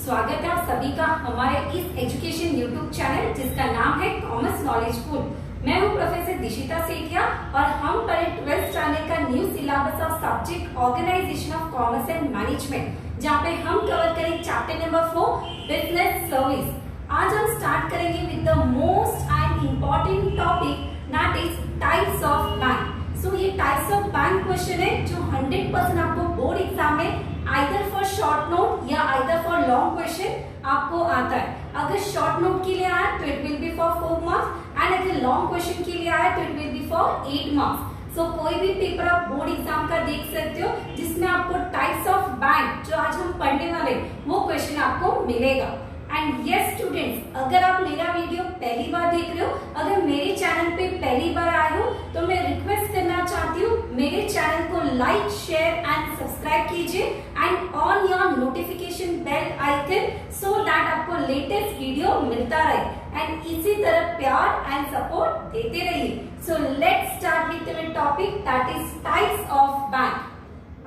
स्वागत है आप सभी का हमारे इस एजुकेशन यूट्यूब चैनल जिसका नाम है कॉमर्स नॉलेज फुल। मैं हूं प्रोफेसर दिशिता सेठिया और हम पढ़े 12th स्टैंडर्ड का new syllabus of subject organization of commerce and management, जहां पे हम कवर करेंगे चैप्टर नंबर 4 बिजनेस सर्विस। आज हम स्टार्ट करेंगे with the most and important topic that is types of bank. So ये टाइप्स ऑफ बैंक क्वेश्चन है जो 100% आपको बोर्ड एग्जाम में आइदर फॉर शॉर्ट नोट या आइदर फॉर लॉन्ग क्वेश्चन आपको आता है। अगर शॉर्ट नोट के लिए आया तो it will be for 4 marks and अगर लॉन्ग क्वेश्चन के लिए आया तो it will be for 8 marks. So कोई भी पेपर आप बोर्ड एग्जाम का देख सकते हो जिसमें आपको टाइप्स ऑफ बैंक जो आज हम पढ़ने वाले वो क्वेश्चन आपको मिलेगा। एंड यस स्टूडेंट्स, अगर आप मेरा वीडियो पहली बार देख रहे हो, अगर मेरे चैनल पे पहली बार आए हो तो मैं रिक्वेस्ट करना चाहती हूँ मेरे चैनल को लाइक शेयर एंड सब्सक्राइब कीजिए and on your notification bell icon so that आपको लेटेस्ट वीडियो मिलता रहे एंड इसी तरह प्यार एंड सपोर्ट देते रहिए। So let's start with the topic that is types of bank.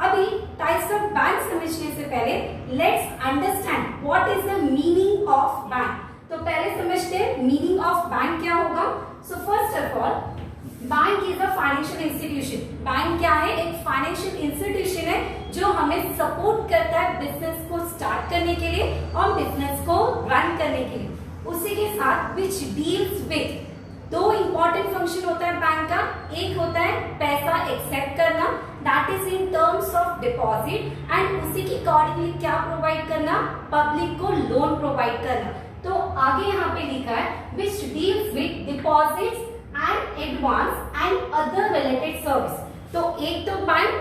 अभी टाइप्स ऑफ बैंक समझने से पहले let's understand what is the meaning of bank. तो पहले समझते हैं मीनिंग ऑफ बैंक क्या होगा। So first of all, bank is a financial institution. Bank क्या है? एक फाइनेंशियल इंस्टीट्यूशन है जो हमें सपोर्ट करता है बिजनेस को स्टार्ट करने के लिए और बिजनेस को रन करने के लिए। उसी के साथ विच डील्स विद, दो इंपॉर्टेंट फंक्शन होता है बैंक का। एक होता है पैसा एक्सेप्ट करना, that is in terms of deposit, and उसी की अकॉर्डिंगली क्या प्रोवाइड करना? पब्लिक को लोन प्रोवाइड करना। तो आगे यहाँ पे लिखा है which deals with deposits and advance and other related service. तो एक तो बैंक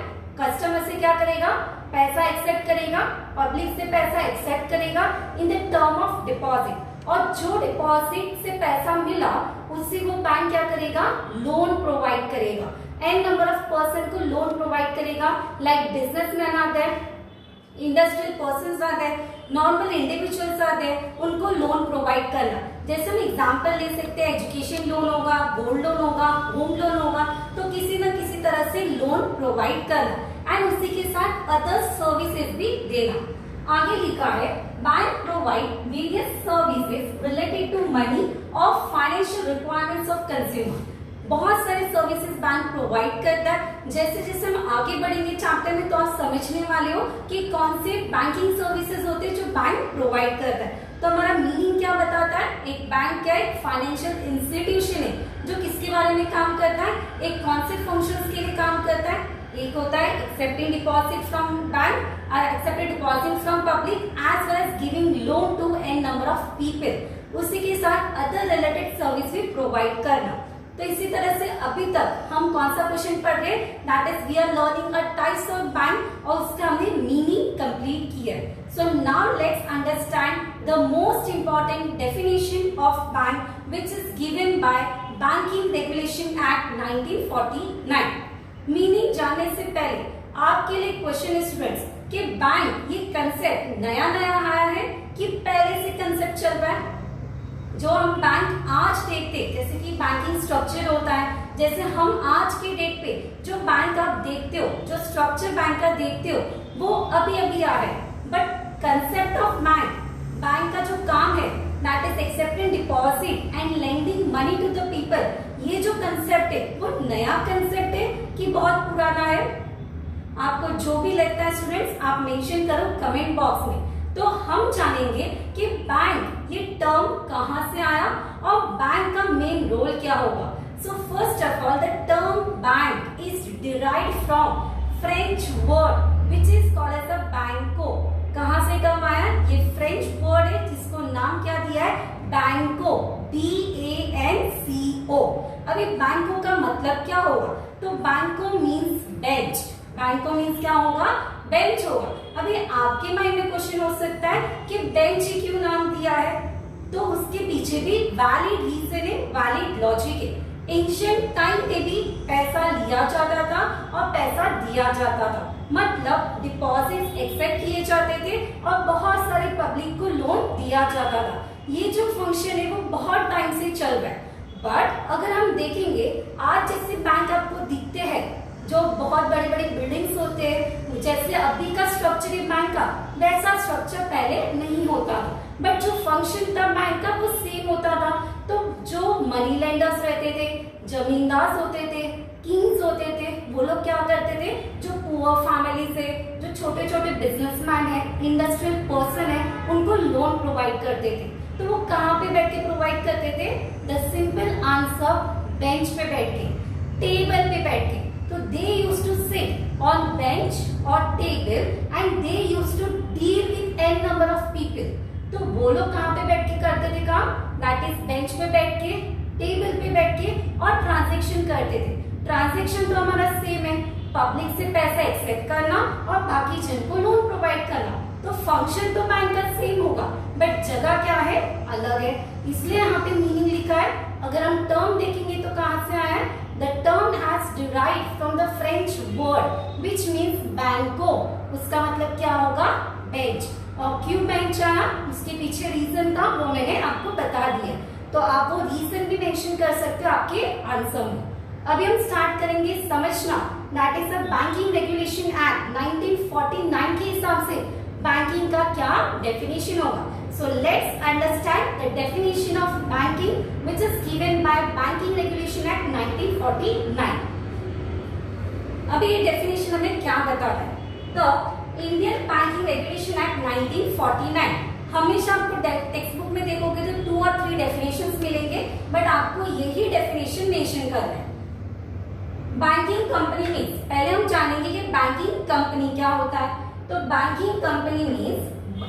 कस्टमर से क्या करेगा? पैसा एक्सेप्ट करेगा, पब्लिक से पैसा एक्सेप्ट करेगा in the term of deposit, और जो डिपॉजिट से पैसा मिला उससे वो बैंक क्या करेगा? लोन प्रोवाइड करेगा। एन नंबर ऑफ पर्सन को लोन प्रोवाइड करेगा, लाइक बिजनेसमैन आते हैं, इंडस्ट्रियल पर्सन्स आते हैं, नॉर्मल इंडिविजुअल्स आते हैं, उनको लोन प्रोवाइड करना। जैसे हम एग्जांपल ले सकते हैं, एजुकेशन लोन होगा, गोल्ड लोन होगा, होम लोन होगा, तो किसी न किसी तरह से लोन प्रोवाइड करना एंड उसी के साथ अदर सर्विसेज भी देना। आगे लिखा है bank provide various services related to money और फाइनेंशियल रिक्वायरमेंट्स ऑफ कंज्यूमर। बहुत सारे सर्विसेज बैंक प्रोवाइड करता है। जैसे जैसे हम आगे बढ़ेंगे चैप्टर में तो आप समझने वाले हो कि कौन से बैंकिंग सर्विसेज होते हैं जो बैंक प्रोवाइड करता है। तो हमारा मीनिंग क्या बताता है? एक बैंक क्या है? फाइनेंशियल इंस्टीट्यूशन है जो किसके बारे में काम करता है? एक कौन से फंक्शंस के लिए काम करता है? एक होता है एक्सेप्टिंग डिपॉजिट फ्रॉम बैंक और accepted deposit from public as well as giving loan to an number of people. उसी के साथ अदर रिलेटेड सर्विस भी प्रोवाइड करना। तो इसी तरह से अभी तक हम कौन सा क्वेश्चन पढ़ रहे हैं? That is we are learning a types of bank और उसका हमने मीनिंग कंप्लीट किया। So now let's understand the most important definition of bank which is given by banking regulation act 1949। Meaning जानने से पहले आपके लिए क्वेश्चन है स्टूडेंट्स कि बैंक ये कंसेप्ट नया नया आया है कि पहले से कंसेप्ट चल रहा है? जो हम बैंक आज देखते हैं जैसे कि बैंकिंग स्ट्रक्चर होता है, जैसे हम आज के डेट पे जो बैंक आप देखते हो, जो स्ट्रक्चर बैंक का देखते हो वो अभी अभी आ रहा है। बट कंसेप्ट ऑफ बैंक का जो काम है that is accepting deposit and lending money to the people, ये जो कंसेप्ट है वो नया कंसेप्ट है कि बहुत पुराना है? आपको जो भी लगता है स्टूडेंट्स आप मेंशन करो कमेंट बॉक्स में, तो हम जानेंगे कि बैंक ये टर्म कहां से आया और बैंक का मेन रोल क्या होगा। So first of all the term bank is derived from French word which is called as a banco. कहां से टर्म आया? ये फ्रेंच वर्ड है जिसको नाम क्या दिया है? बैंको, BANCO। अभी बैंको का मतलब क्या होगा? तो बैंको मीन्स बेंच। बैंको मीन्स क्या होगा? बेंच होगा। अभी आपके माइंड में क्वेश्चन हो सकता है कि बेंच ही क्यों नाम दिया है? तो उसके पीछे भी वैलिड रीजन है, वैलिड लॉजिक है। एंशिएंट टाइम पे भी पैसा लिया जाता था और पैसा दिया जाता था, मतलब डिपॉजिट एक्सेप्ट किए जाते थे और बहुत सारे पब्लिक को लोन दिया जाता था। ये जो फंक्शन है वो बहुत टाइम से चल रहा है। बट अगर हम देखेंगे आज जैसे बैंक आपको दिखते हैं जो बहुत बड़ी बड़ी बिल्डिंग्स होते हैं, जैसे अभी का स्ट्रक्चर है बैंक का, वैसा स्ट्रक्चर पहले नहीं होता था, बट जो फंक्शन था बैंक का वो सेम होता था। तो जो मनी लेंडर्स रहते थे, जमींदार होते थे, किंग्स होते थे, वो लोग क्या करते थे, जो पुअर फैमिली से, जो छोटे छोटे बिजनेसमैन है, इंडस्ट्रियल पर्सन है, उनको लोन प्रोवाइड करते थे। तो वो कहाँ पे बैठ के प्रोवाइड करते थे? द सिंपल आंसर, बेंच पे बैठ के, टेबल पे बैठ के। तो they used to sit on bench और table and they used to deal with an number of people. तो वो लोग कहाँ पे बैठ के करते थे काम? दैट इज बेंच पे बैठ के, टेबल पे बैठ के, और ट्रांजेक्शन करते थे। ट्रांजेक्शन तो हमारा सेम है, पब्लिक से पैसा एक्सेप्ट करना और बाकी जन को लोन प्रोवाइड करना। तो फंक्शन तो बैंक का सेम होगा, बट जगह क्या है? अलग है। इसलिए यहाँ पे मीनिंग लिखा है। अगर हम टर्म देखेंगे तो कहाँ से आया है? The term has derived from the French word which means banco। उसका मतलब क्या होगा? बेंच। और क्यों बेंच आया, उसके पीछे रीजन था, वो मैंने आपको बता दिया। तो आप वो रीजन भी मेंशन कर सकते हो आपके आंसर में। अभी हम स्टार्ट करेंगे समझना। That is the banking regulation act 1949 के हिसाब से बैंकिंग का क्या डेफिनेशन होगा। So let's understand the definition of banking which is given by Banking Regulation Act 1949। अभी ये डेफिनेशन हमें क्या बताता है? तो इंडियन बैंकिंग रेगुलेशन एक्ट 1949, हमेशा आपको टेक्स्ट बुक में देखोगे तो 2 और 3 डेफिनेशंस मिलेंगे, बट आपको यही डेफिनेशन मेंशन करना है। बैंकिंग कंपनी मीन्स, पहले हम जानेंगे कि बैंकिंग कंपनी क्या होता है। तो banking company means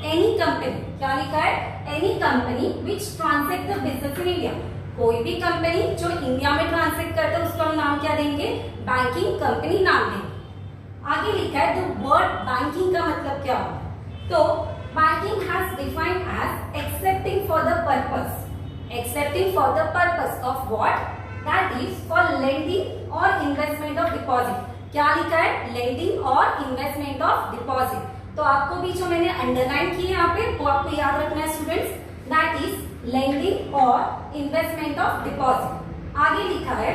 any company, क्या लिखा है? Any company which transact the business in India. कोई भी कंपनी जो इंडिया में ट्रांसैक्ट करता है उसको हम नाम क्या देंगे? बैंकिंग कंपनी नाम देंगे। आगे लिखा है द वर्ड बैंकिंग का मतलब क्या होता है? तो banking has defined as accepting for the purpose of what? That is for lending और इन्वेस्टमेंट ऑफ डिपॉजिट। क्या लिखा है? लेंडिंग और इन्वेस्टमेंट ऑफ डिपॉजिट। तो आपको भी जो मैंने अंडरलाइन किए यहाँ पे वो आपको याद रखना है स्टूडेंट्स, दैट इज लेंडिंग और इन्वेस्टमेंट ऑफ डिपॉजिट। आगे लिखा है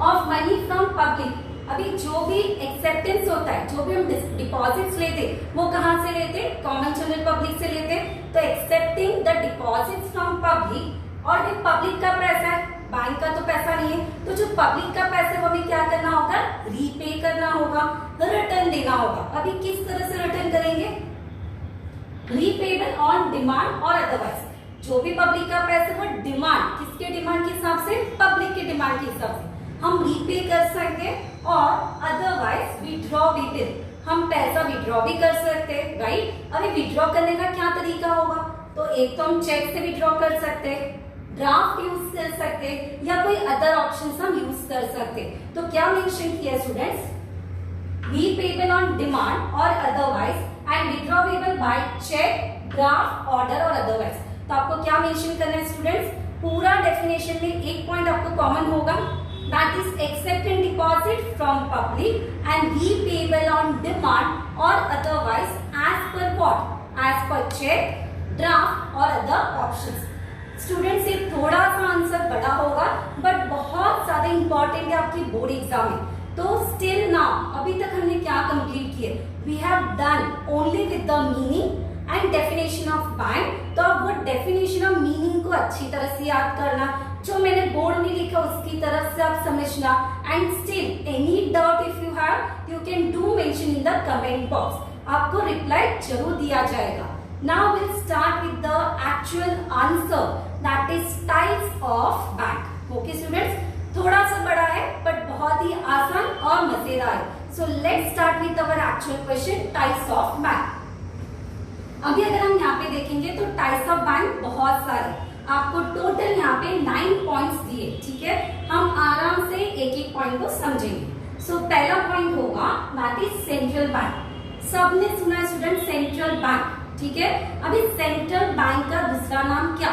ऑफ मनी फ्रॉम पब्लिक। अभी जो भी एक्सेप्टेंस होता है, जो भी हम डिपॉजिट्स लेते, वो कहाँ से लेते? कॉमन जनरल पब्लिक से लेते। तो accepting the deposits from public, और भी पब्लिक का पैसा है, बैंक का तो पैसा नहीं है, तो जो पब्लिक का पैसा है वो हमें क्या करना होगा? रीपे करना होगा, रिटर्न देना होगा। अभी किस तरह से रिटर्न करेंगे? रीपेबल ऑन डिमांड और अदरवाइज। जो भी पब्लिक का पैसा वो डिमांड, किसके डिमांड के हिसाब से? पब्लिक के डिमांड के हिसाब से हम रीपे कर सकते हैं, और अदरवाइज विड्रॉ भी विल, हम पैसा विड्रॉ भी कर सकते हैं, राइट। अभी विड्रॉ करने का क्या तरीका होगा? तो एक तो हम चेक से विड्रॉ कर सकते हैं, ड्राफ्ट यूज कर सकते, या कोई अदर ऑप्शन हम यूज कर सकते। तो क्या मेंशन किया स्टूडेंट्स? रीपेबल ऑन डिमांड और otherwise and withdrawable by cheque, draft, order और अदरवाइज। तो आपको क्या मेंशन करना है स्टूडेंट्स? पूरा डेफिनेशन में एक पॉइंट आपको कॉमन होगा, that is accepted deposit from public and repayable on demand और otherwise as per what? As per cheque, draft और अदर ऑप्शंस। स्टूडेंट्स ये थोड़ा सा आंसर बड़ा होगा, बट बहुत ज्यादा इंपॉर्टेंट है आपकी बोर्ड एग्जाम में। तो स्टिल नाउ अभी तक हमने क्या कंप्लीट किया? We have done only with the meaning and definition of bank. तो अब वो डेफिनेशन ऑफ मीनिंग को अच्छी तरह से याद करना, जो मैंने बोर्ड में लिखा उसकी तरफ से आप समझना, and still any doubt if you have you can do mention in the comment box. आपको रिप्लाई जरूर दिया जाएगा। Now we'll start with the actual answer, that is types of bank. Okay students, थोड़ा सा बड़ा है but बहुत ही आसान और मजेदार है। So let's start with our actual question, types of bank। अभी अगर हम यहाँ पे देखेंगे तो टाइप्स ऑफ बैंक बहुत सारे, आपको टोटल यहाँ पे 9 पॉइंट्स दिए, ठीक है। हम आराम से एक एक पॉइंट को समझेंगे। सो पहला पॉइंट होगा दैट इज सेंट्रल बैंक। सबने सुना है स्टूडेंट सेंट्रल बैंक, ठीक है। अभी सेंट्रल बैंक का दूसरा नाम क्या?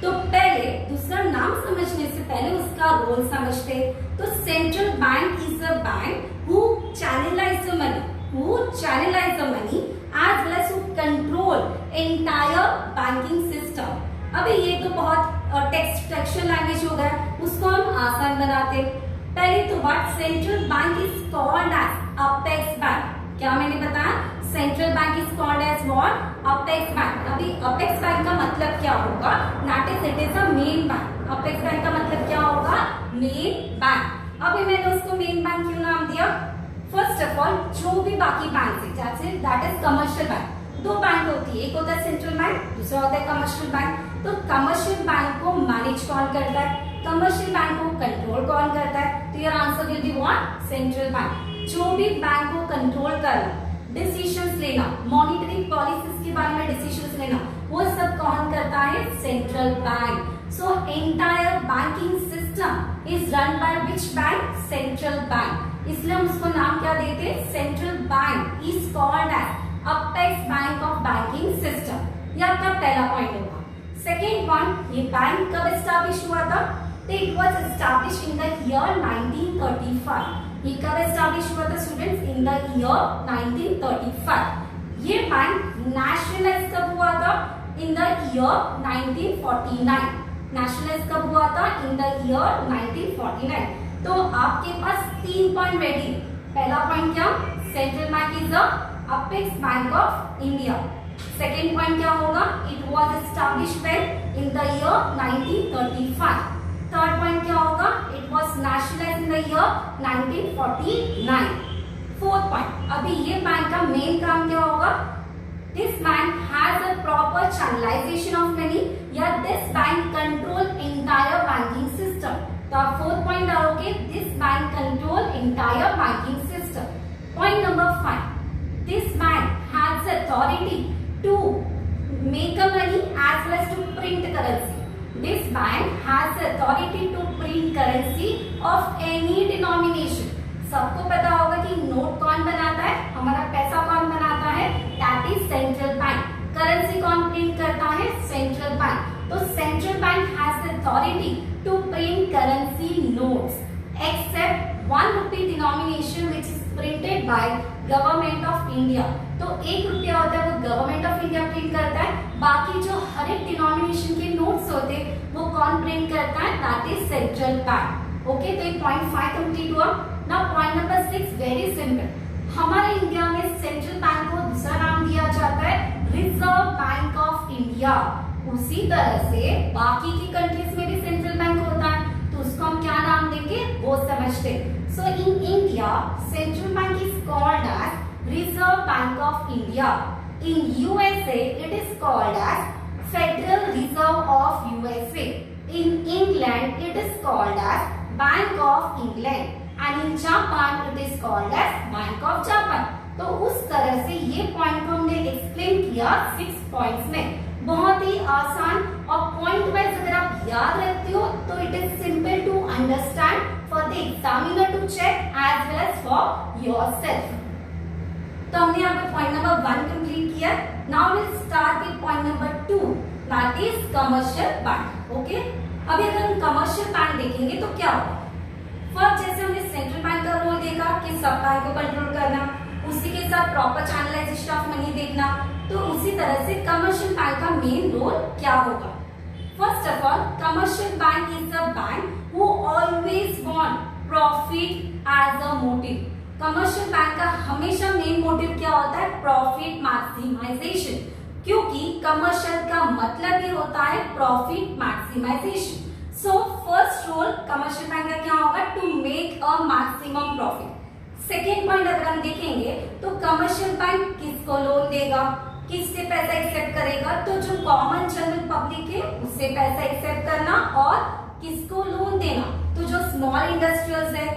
तो पहले दूसरा नाम समझने से पहले उसका रोल समझते। तो central bank is a bank who channelise the money as well as to control entire banking system। अभी ये तो बहुत टेक्सचुअल लैंग्वेज हो गया, उसको हम आसान बनाते। पहले तो बात, central bank is called as apex bank. क्या मैंने बताया? Central bank is called as what? Apex bank. अभी अपेक्स बैंक का मतलब क्या होगा? That is it is a main bank. Apex bank का मतलब क्या होगा? Main bank. अभी मैंने उसको मेन बैंक क्यों नाम दिया? फर्स्ट ऑफ ऑल, जो भी बाकी बैंक है जैसे दैट इज कमर्शियल बैंक, दो बैंक होती है, एक होता है सेंट्रल बैंक, दूसरा होता है कमर्शियल बैंक। तो कमर्शियल बैंक को मैनेज कौन करता है? कमर्शियल बैंक को कंट्रोल कौन करता है? तो your answer will be what? Central bank. जो भी बैंक को कंट्रोल करना, डिसीजंस लेना, मॉनिटरी पॉलिसीज के बारे में डिसीजंस लेना, वो सब कौन करता है? Central bank. So entire banking system is run by which bank? Central bank. इसलिए हम उसको नाम क्या देते हैं? Central bank is called as apex bank of banking system. ये आपका पहला पॉइंट होगा। सेकेंड पॉइंट, ये बैंक कब एस्टैब्लिश हुआ था? It was establish in the year 1935। ये कब एस्टैब्लिश हुआ था स्टूडेंट्स? In the year 1935। ये बैंक नेशनलाइज कब हुआ था? इन द ईयर 1949। नेशनलाइज कब हुआ था? इन द ईयर 1949। तो आपके पास 3 पॉइंट रेडी। पहला पॉइंट क्या? Central bank is the apex bank of India. Second point क्या होगा? It was established when? In the year 1935। Third point क्या होगा? It was nationalised in the year 1949। Fourth point, अभी ये बैंक का main काम क्या होगा? This bank has a proper channelisation of money, या this bank control entire banking system. तो आप फोर्थ पॉइंट डालोगे, this bank control entire banking system. Point number 5, this bank has authority to make a money as well as to print currency. This bank has authority to print currency of any denomination. सबको पता होगा कि note कौन बनाता है? हमारा पैसा कौन बनाता है? That is central bank. Currency कौन प्रिंट करता है? Central bank. तो central bank has authority to print currency notes except 1 rupee denomination which is printed by government of India. तो 1 रुपया होता है वो गवर्नमेंट ऑफ इंडिया प्रिंट करता है, बाकी जो हर एक डिनोमिनेशन के नोट्स होते हैं वो कौन प्रिंट करता है? That is central bank. Okay, तो ये पॉइंट 5 कंप्लीट हुआ। Now point number 6, very simple. हमारे इंडिया में सेंट्रल बैंक को दूसरा नाम दिया जाता है रिजर्व बैंक ऑफ इंडिया। उसी तरह से बाकी की कंट्रीज में भी सेंट्रल बैंक होता है, तो उसको हम क्या नाम देंगे वो समझते हैं। So in India, central bank is called as Reserve Bank of India. In USA, it is called as Federal Reserve of USA. In England, it is called as Bank of England. And in Japan, it is called as Bank of Japan. तो उस तरह से ये point को हमने explain किया 6 points में। बहुत ही आसान, और पॉइंट वाइज अगर आप याद रखते हो तो it is simple to understand for the examiner to check as well as for yourself. तो हमने यहाँ पे पॉइंट नंबर 1 कंप्लीट किया। Now will start with point number 2, that is commercial bank. Okay, अभी अगर हम कमर्शियल बैंक देखेंगे तो क्या होगा? फर्स्ट, जैसे हमने सेंट्रल बैंक का रोल देखा कि सब बैंक को कंट्रोल करना, उसी के साथ प्रॉपर चैनलाइजेशन ऑफ मनी देखना, तो उसी तरह से कमर्शियल बैंक का मेन रोल क्या होगा? First of all, commercial bank is a bank who always want profit as a motive. Commercial bank का हमेशा मेन मोटिव क्या होता है? प्रॉफिट मैक्सिमाइजेशन, क्योंकि कमर्शियल का मतलब ही होता है profit maximisation. So first role commercial bank का क्या होगा? To make a maximum profit. Second point अगर हम देखेंगे तो कमर्शियल बैंक किसको लोन देगा, किससे पैसा एक्सेप्ट करेगा? तो जो कॉमन जनरल पब्लिक है उससे पैसा एक्सेप्ट करना, और किसको लोन देना? तो जो स्मॉल इंडस्ट्रियल्स है,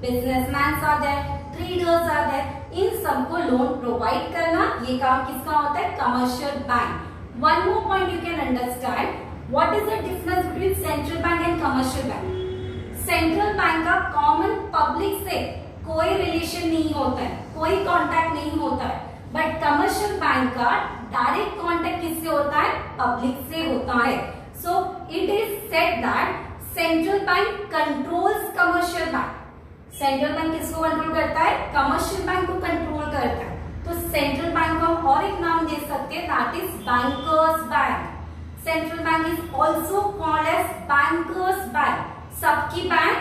बिजनेसमैन आ जाए, ट्रेडर्स आ जाए, इन सबको लोन प्रोवाइड करना, ये काम किसका होता है? Commercial bank. One more point you can understand, what is the difference between central bank and commercial bank? Central bank का कॉमन पब्लिक से कोई रिलेशन नहीं होता है, कोई कांटेक्ट नहीं होता है, बट कमर्शियल बैंक का डायरेक्ट कांटेक्ट किससे होता है? पब्लिक से होता है। So it is said that central bank controls commercial bank. Central bank किसको कंट्रोल करता है? कमर्शियल बैंक को कंट्रोल करता है। तो सेंट्रल बैंक को हम और एक नाम दे सकते हैं, that is bankers bank. Central bank is also called as bankers bank. सबकी बैंक,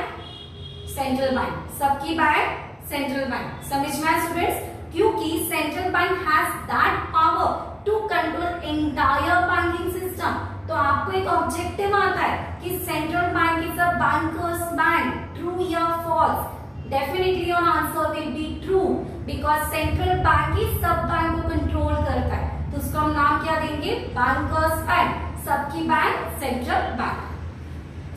सेंट्रल बैंक, सबकी बैंक सेंट्रल बैंक। समझ में आया स्टूडेंट्स? क्योंकि central bank has that power to control entire banking system. तो आपको एक ऑब्जेक्टिव आता है कि central bank is a bankers bank, true या false? Definitely your answer will be true, because central bank ही सब बैंक को कंट्रोल करता है। तो उसको हम नाम क्या देंगे? बैंकर्स बैंक, सबकी बैंक सेंट्रल बैंक।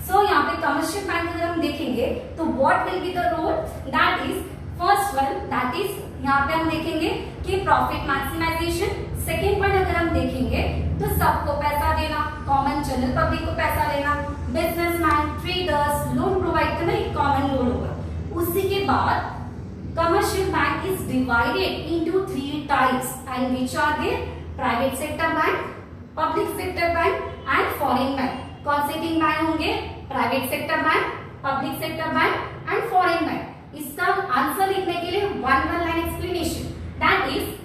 सो यहाँ पे कमर्शियल बैंक अगर हम देखेंगे तो what will be the role? That is first one, that is यहाँ पे हम देखेंगे कि प्रॉफिट मैक्सिमाइजेशन। सेकेंड पॉइंट अगर हम देखेंगे तो सबको पैसा देना, कॉमन जनरल पब्लिक को पैसा देना, बिजनेसमैन, ट्रेडर्स, लोन प्रोवाइड करना, एक कॉमन रोल होगा। उसी के बाद commercial bank is divided into 3 types and which are they? Private sector bank, public sector bank and foreign bank. कौन से 3 बैंक होंगे? Private sector bank, public sector bank and foreign bank. इसका answer लिखने के लिए one line explanation, that is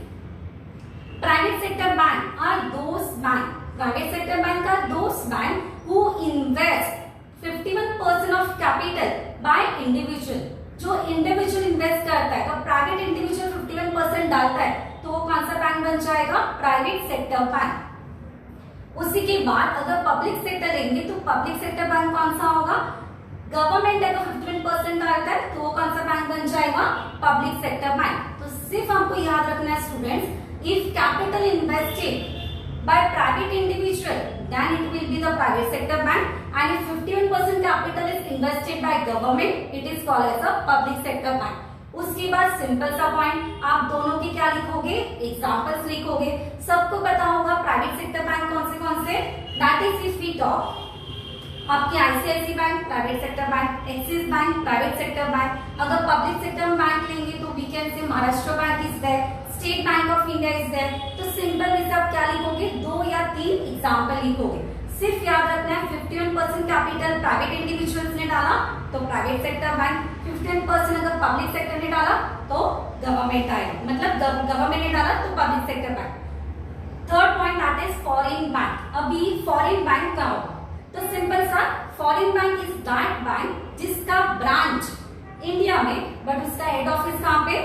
private sector bank are those bank, private sector bank are those bank who invest 51% of capital by individual. जो individual invest करता है, तो private individual 51% डालता है, तो वो कौन सा बैंक बन जाएगा? Private sector bank. उसी के बाद अगर पब्लिक सेक्टर लेंगे तो पब्लिक सेक्टर बैंक कौन सा होगा? गवर्नमेंट अगर 51% डालता है तो वो कौन सा बैंक बन जाएगा? Public sector bank. तो सिर्फ आपको याद रखना है students, if capital invested by private individual, then it will be the private sector bank, and if 51% capital is invested by government, it is called as a public sector bank. उसके बाद simple सा point, आप दोनों की क्या लिखोगे? Examples लिखोगे। सबको पता होगा प्राइवेट सेक्टर बैंक कौन से? That is if we talk आपके ICICI bank private sector bank, Axis bank private sector bank. अगर पब्लिक सेक्टर बैंक लेंगे तो we can say Maharashtra bank is there, state bank of India is there. तो simple में आप क्या लिखोगे? 2 या 3 एग्जाम्पल लिखोगे। सिर्फ याद रखना है 51% कैपिटल प्राइवेट इंडिविजुअल्स ने डाला तो प्राइवेट सेक्टर बैंक, 51% अगर पब्लिक सेक्टर ने डाला तो गवर्नमेंट आएगा, मतलब गवर्नमेंट ने डाला तो public sector bank. Third point that is foreign bank. अभी फॉरेन बैंक क्या होगा? तो सिंपल सा, foreign bank is that bank जिसका ब्रांच इंडिया में बट उसका हेड ऑफिस कहाँ पे?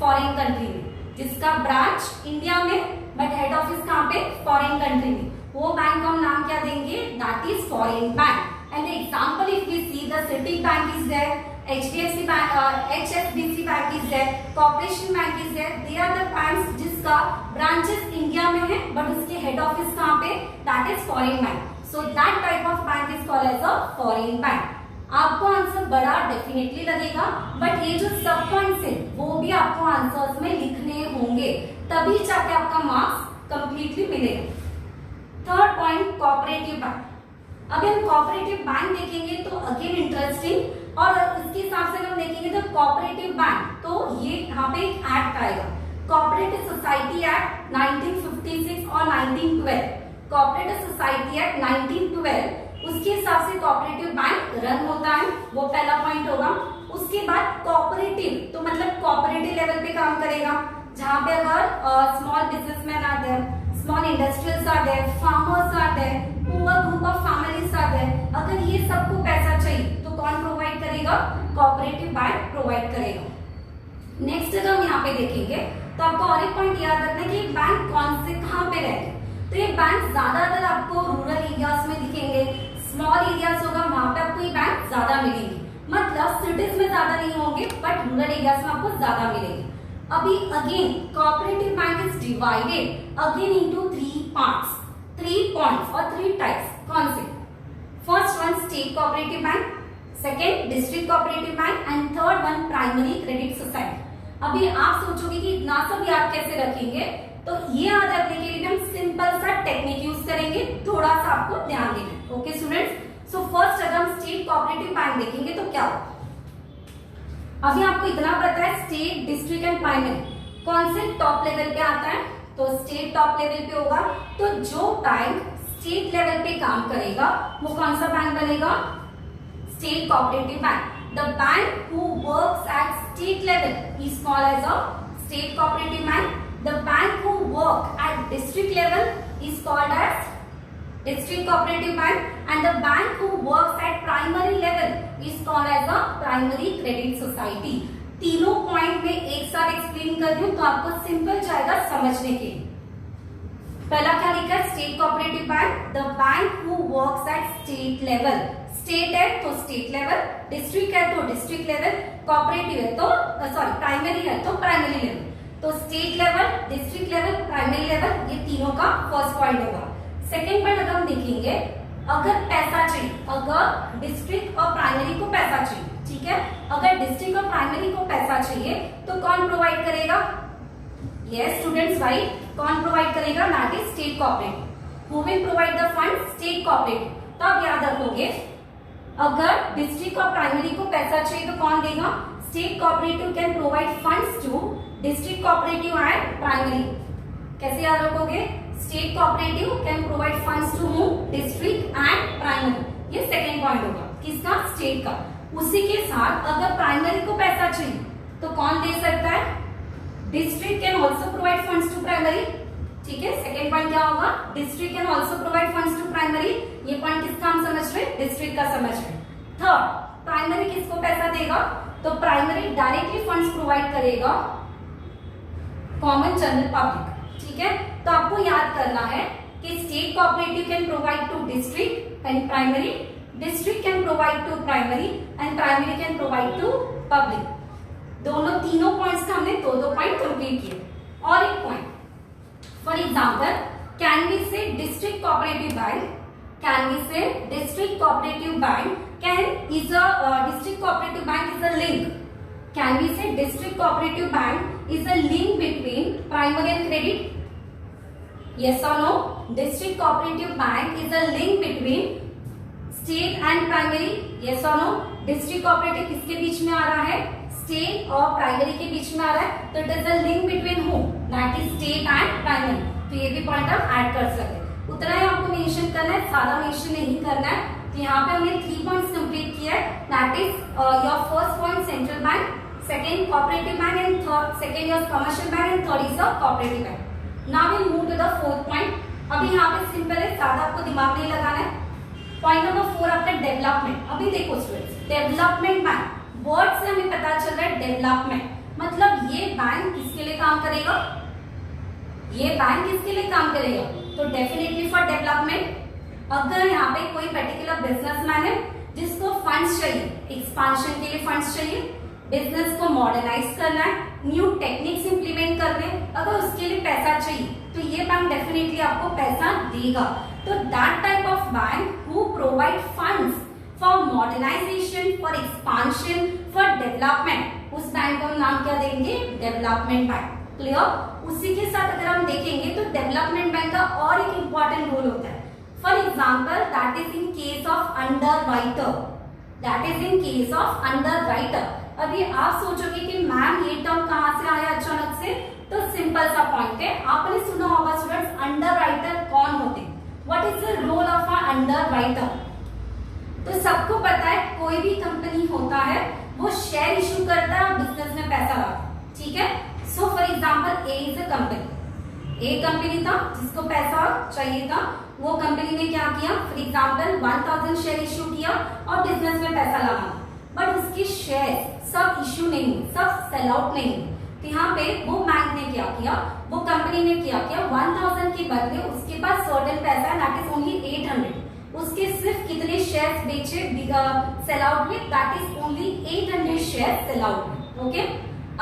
फॉरेन कंट्री में। जिसका ब्रांच इंडिया में बट हेड ऑफिस कहाँ पे? फॉरेन कंट्री में। वो बैंक का हम नाम क्या देंगे? That is foreign bank. And example if we see the city bank is there, HDFC bank, HSBC bank is there, corporation bank is there. They are the banks जिसका branches India में है but उसके head office कहाँ पे? That is foreign bank. So that type of bank is called as a foreign bank. आपको answer बड़ा definitely लगेगा, but ये जो सब पॉइंट्स है वो भी आपको आंसर्स में लिखने होंगे, तभी जाके आपका मार्क्स कंप्लीटली मिलेगा। Third point, cooperative bank. अगर हम कोऑपरेटिव बैंक देखेंगे तो अगेन इंटरेस्टिंग, और इसके हिसाब से हम देखेंगे तो कोऑपरेटिव बैंक, तो ये यहाँ पे एक एक्ट आएगा, कोऑपरेटिव सोसाइटी एक्ट 1956 और 1912। कोऑपरेटिव सोसाइटी एक्ट 1912, उसके हिसाब से कोऑपरेटिव बैंक रन होता है, वो पहला पॉइंट होगा। उसके बाद कोऑपरेटिव, तो मतलब कोऑपरेटिव लेवल पे काम करेगा, जहाँ पे अगर small businessman are there, small industrials are there, farmers are there, poor group of families are there, अगर ये सबको पैसा चाहिए तो कौन प्रोवाइड करेगा? कोऑपरेटिव बैंक प्रोवाइड करेगा। नेक्स्ट अगर हम यहाँ पे देखेंगे तो आपको और एक पॉइंट याद रखना है कि बैंक कौन से कहाँ पे रहते हैं। तो ये बैंक ज्यादातर आपको रूरल एरियाज में दिखेंगे, स्मॉल एरियाज होगा वहां पे आपको ये बैंक ज्यादा मिलेंगे, मतलब सिटीज में ज्यादा नहीं होंगे बट रूरल एरियाज में आपको ज्यादा मिलेंगे। अभी again cooperative bank is divided again into 3 parts, 3 points और 3 टाइप्स। कौन से? First one state cooperative bank, second district cooperative bank and third one primary credit society. अभी आप सोचोगे कि इतना सब याद कैसे रखेंगे, तो ये याद रखने के लिए हम सिंपल सा टेक्निक यूज करेंगे, थोड़ा सा आपको ध्यान देना। ओके स्टूडेंट्स, सो फर्स्ट अगर हम स्टेट कोऑपरेटिव बैंक देखेंगे तो क्या होगा? अभी आपको इतना पता है स्टेट, डिस्ट्रिक्ट एंड प्राइमरी कौन से टॉप लेवल पे आता है, तो स्टेट टॉप लेवल पे होगा। तो जो बैंक स्टेट लेवल पे काम करेगा वो कौन सा बैंक बनेगा? State cooperative bank. The bank who works at state level is called as a state cooperative bank. The bank who work at district level is called as district cooperative bank, and the bank who works at primary level is called as a primary credit society. तीनों point में एक साथ explain कर रही हूं तो आपको simple जाएगा समझने के लिए। पहला क्या लिखा है, state cooperative bank, the bank who works at state level. State है तो स्टेट लेवल, डिस्ट्रिक्ट है तो डिस्ट्रिक्ट लेवल, कोऑपरेटिव है तो प्राइमरी है तो प्राइमरी लेवल। तो state level, district level, primary level, ये तीनों का फर्स्ट पॉइंट होगा। सेकेंड पॉइंट अगर हम देखेंगे, अगर पैसा चाहिए, अगर डिस्ट्रिक्ट और प्राइमरी को पैसा चाहिए, ठीक है, अगर डिस्ट्रिक्ट और प्राइमरी को पैसा चाहिए तो कौन प्रोवाइड करेगा? यस स्टूडेंट्स, राइट, कौन प्रोवाइड करेगा? That is state cooperative. Who will provide the fund? State cooperative. तो आप याद रखोगे, अगर डिस्ट्रिक्ट और प्राइमरी को पैसा चाहिए तो कौन देगा? State cooperative can provide funds to district cooperative and primary. कैसे याद रखोगे? State cooperative can provide funds to whom? District and primary. ये सेकेंड पॉइंट होगा किसका? स्टेट का। उसी के साथ अगर प्राइमरी को पैसा चाहिए तो कौन दे सकता है? District can also provide funds to primary. ठीक है, सेकेंड पॉइंट क्या होगा? District can also provide funds to primary. ये पॉइंट किसका हम समझ रहे? डिस्ट्रिक्ट का समझ रहे। थर्ड, प्राइमरी किसको पैसा देगा? तो प्राइमरी डायरेक्टली फंड्स प्रोवाइड करेगा कॉमन जनरल पब्लिक। ठीक है, तो आपको याद करना है कि state cooperative can provide to district and primary, district can provide to primary and primary can provide to public. दोनों तीनों पॉइंट्स का हमने दो पॉइंट कंप्लीट किए। और एक point, for example, can we say district cooperative bank, can we say district cooperative bank can is a district cooperative bank is a link. Can we say district cooperative bank is a link between primary and credit? yes or no? District cooperative bank is a link between state and primary, yes or no? District cooperative किसके बीच में आ रहा है? State और primary के बीच में आ रहा है, तो it is a link between whom? That is state and primary। तो ये भी पॉइंट आप ऐड कर सकते हैं। उतना ही आपको मेंशन करना है, सारा मेंशन नहीं करना है। तो यहाँ पे हमने 3 पॉइंट्स कंप्लीट किया है। That is your first point central bank, second cooperative bank and third second your commercial bank and third is your cooperative bank. Now we move to the fourth point। अभी यहाँ पे simple है, ज्यादा आपको दिमाग नहीं लगाना है। पॉइंट नंबर 4 आपका डेवलपमेंट। अभी देखो स्टूडेंट्स, डेवलपमेंट बैंक, वर्ड से हमें पता चल रहा है डेवलपमेंट, मतलब ये बैंक किसके लिए काम करेगा? ये बैंक किसके लिए काम करेगा? तो डेफिनेटली फॉर डेवलपमेंट। अगर यहाँ पे कोई पर्टिकुलर बिजनेसमैन है जिसको फंड्स चाहिए, एक्सपांशन के लिए फंड्स चाहिए, बिजनेस को मॉडर्नाइज करना है, न्यू टेक्निक्स इंप्लीमेंट करने, अगर उसके लिए पैसा चाहिए तो ये बैंक डेफिनेटली आपको पैसा देगा। तो that type of bank who provide funds for modernisation, for expansion, for development, उस बैंक का नाम क्या देंगे? Development bank. क्लियर? उसी के साथ अगर हम देखेंगे तो डेवलपमेंट बैंक का और एक इंपॉर्टेंट रोल होता है। For example, that is in case of underwriter, that is in case of underwriter. अभी आप सोचोगे कि मैम ये टर्म कहाँ से आया अचानक से? तो सिंपल सा पॉइंट है, आपने सुना होगा स्टूडेंट्स, अंडरराइटर कौन होते हैं? What is the role of a underwriter? तो सबको पता है, कोई भी कंपनी होता है वो शेयर इशू करता है और बिजनेस में पैसा लाता है। ठीक है, so for example, A is a company, एक कंपनी था जिसको पैसा चाहिए था, वो कंपनी ने क्या किया? फॉर एग्जाम्पल 1000 शेयर इशू किया और बिजनेस में पैसा लगा, बट उसके शेयर सब इश्यू नहीं, सब सेल आउट नहीं। तो यहाँ पे वो बैंक ने क्या किया, वो कंपनी ने क्या किया, 1000 के बदले उसके पास सर्टेन पैसा है, दैट इज ओनली 800, उसके सिर्फ कितने शेयर्स बेचे सेल आउट में? That is only 800 share sell out में। ओके,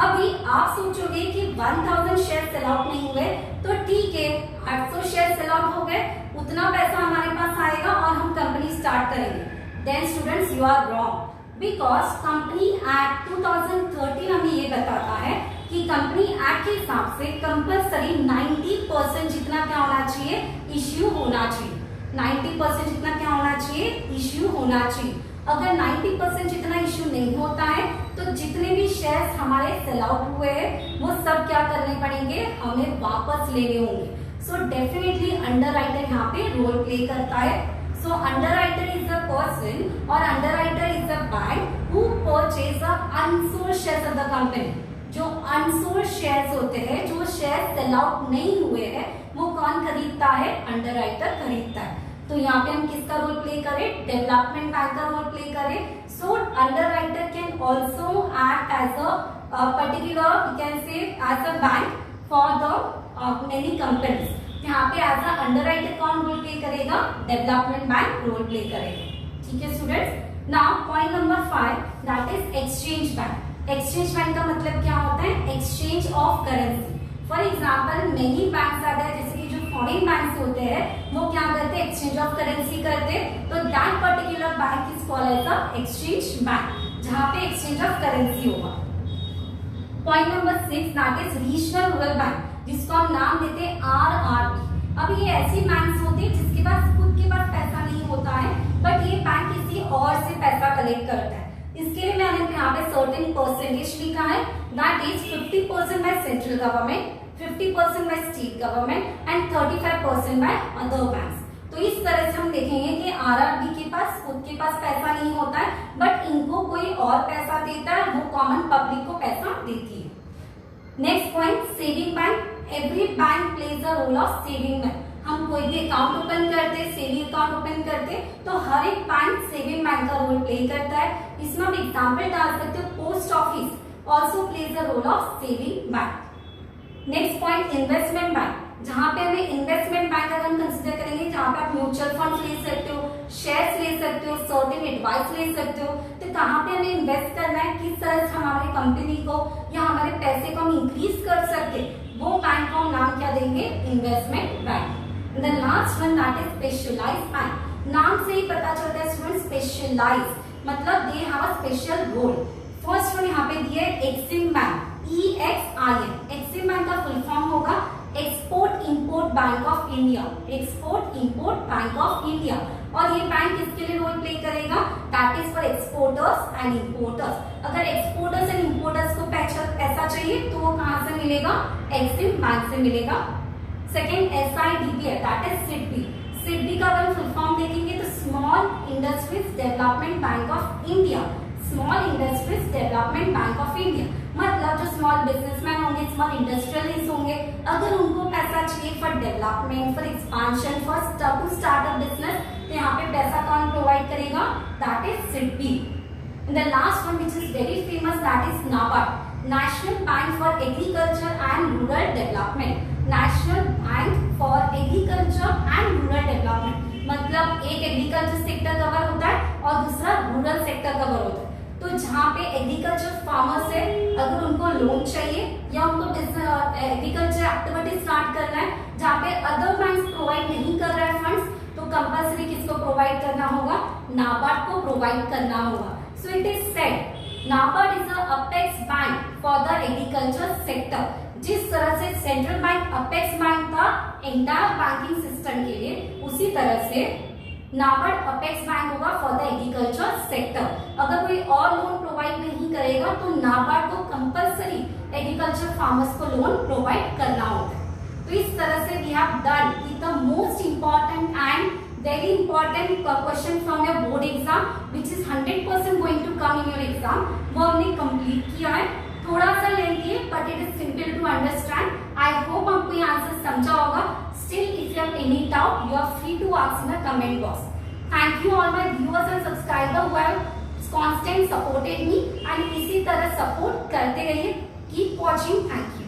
अभी आप सोचोगे कि 1000 शेयर सेल आउट नहीं हुए तो ठीक है, 800 शेयर सेल आउट हो गए, उतना पैसा हमारे पास आएगा और हम कंपनी स्टार्ट करेंगे। Then students, you are wrong, because company act 2013 हमें ये बताता है कि कंपनी एक्ट के हिसाब से कंपलसरी 90% जितना क्या होना चाहिए? इश्यू होना चाहिए। 90% जितना क्या होना चाहिए? इश्यू होना चाहिए। अगर 90% जितना इश्यू नहीं होता है तो जितने भी शेयर्स हमारे सेल आउट हुए हैं वो सब क्या करने पड़ेंगे? हमें वापस लेने होंगे। सो डेफिनेटली अंडरराइटर यहाँ पे रोल प्ले करता है। So underwriter is a person or underwriter is a bank who purchase the unsold shares of the company। जो unsold shares होते हैं, जो शेयर सेल आउट नहीं हुए हैं, वो कौन खरीदता है? अंडरराइटर खरीदता है। तो यहाँ पे हम किसका रोल प्ले करें, डेवलपमेंट बैंक का रोल प्ले करें. So underwriter can also act as a particular we can say as a bank for the many companies. यहाँ पे एज अ अंडरराइटर कौन रोल प्ले करेगा, डेवलपमेंट बैंक रोल प्ले करेगा. ठीक है students. Now point number 5 that is exchange bank. Exchange bank का मतलब क्या होता है, exchange of currency. For example many banks आते हैं, जैसे कि जो फॉरेन बैंक्स होते हैं वो क्या करते हैं, एक्सचेंज ऑफ करेंसी करते हैं. तो that particular bank is called as a exchange bank, जहाँ पे एक्सचेंज ऑफ करेंसी होगा. Point number 6 that is regional rural bank, जिसको हम नाम देते हैं RRB. अब ये ऐसी बैंक्स होती है जिसके पास खुद के पास पैसा नहीं होता है, बट ये बैंक किसी और से पैसा कलेक्ट करता है. इसके लिए मैंने यहाँ पे सर्टेन परसेंटेज लिखा है, that is 50% by central government, 50% by state government and 35% by other banks. तो इस तरह से हम देखेंगे कि RRB के पास खुद के पास पैसा नहीं होता है, बट इनको कोई और पैसा देता है, वो कॉमन पब्लिक को पैसा देती है. Next point, saving bank. Every bank plays a role of saving bank. हम कोई भी अकाउंट ओपन करते, सेविंग अकाउंट ओपन करते, तो हर एक बैंक सेविंग बैंक का रोल प्ले करता है. इसमें हम एग्जाम्पल डाल सकते हो, post office also plays a role of saving bank. Next point, investment bank. जहाँ पे हमें इन्वेस्टमेंट बैंक अगर हम कंसिडर करेंगे, जहाँ पे आप म्यूचुअल फंड ले सकते हो, शेयर्स ले सकते हो, सर्टेन एडवाइस ले सकते हो. तो कहाँ पे हमें इन्वेस्ट करना है, किस तरह से हमारी कंपनी को या हमारे पैसे को हम इंक्रीज कर सकते, वो बैंक को हम नाम क्या देंगे, investment bank. The last one that is specialised bank. नाम से ही पता चलता है स्टूडेंट, स्पेशलाइज मतलब they have a special role. First one यहाँ पे दिया है EXIM bank, EXIM. EXIM bank का फुल फॉर्म होगा export import bank of India, export import bank of India. और ये बैंक किसके लिए रोल प्ले करेगा, that is for exporters and importers. अगर एक्सपोर्टर्स एंड इंपोर्टर्स को पैसा चाहिए तो वो कहाँ से मिलेगा, एक्सिम बैंक से मिलेगा. सेकेंड SIDB है, दैट इज SIDBI. SIDBI का अगर फुल फॉर्म देखेंगे तो small industries development bank of India, small industries development bank of India. मतलब जो स्मॉल बिजनेसमैन होंगे, स्मॉल इंडस्ट्रियलिस्ट होंगे, अगर उनको पैसा चाहिए for development, for expansion, for to start a business, तो यहाँ पे पैसा कौन प्रोवाइड करेगा, that is SIDBI. And the last one which is very famous, that is NABARD, National Bank for Agriculture and Rural Development. National Bank for Agriculture and Rural Development. मतलब एक agriculture sector cover होता है और दूसरा rural sector cover होता है. तो जहाँ पे एग्रीकल्चर फार्मर्स है, अगर उनको लोन चाहिए या उनको एग्रीकल्चर एक्टिविटी स्टार्ट करना है, जहाँ पे अदर बैंक्स प्रोवाइड नहीं कर रहा है फंड्स, तो कंपल्सरी किसको प्रोवाइड करना होगा, नाबार्ड को प्रोवाइड करना होगा. So it is said NABARD is a apex bank for the agriculture sector. जिस तरह से सेंट्रल बैंक अपेक्स बैंक था एंटायर बैंकिंग सिस्टम के लिए, उसी तरह से नाबार्ड अपेक्स बैंक होगा फॉर द एग्रीकल्चर सेक्टर. अगर कोई और लोन प्रोवाइड नहीं करेगा तो नाबार्ड को कंपल्सरी एग्रीकल्चर फार्मर्स को लोन प्रोवाइड करना होता है. तो इस तरह से we have done with the most important and very important question from your board exam which is 100% going to come in your exam. वो हमने complete किया है. थोड़ा सा लेंथी है but it is simple to understand. I hope आपको ये answer समझा होगा. Still if you have any doubt you are free to ask in the comment box. Thank you all my viewers and subscribers who have constant supported me and इसी तरह support करते रहिए. Keep watching. Thank you.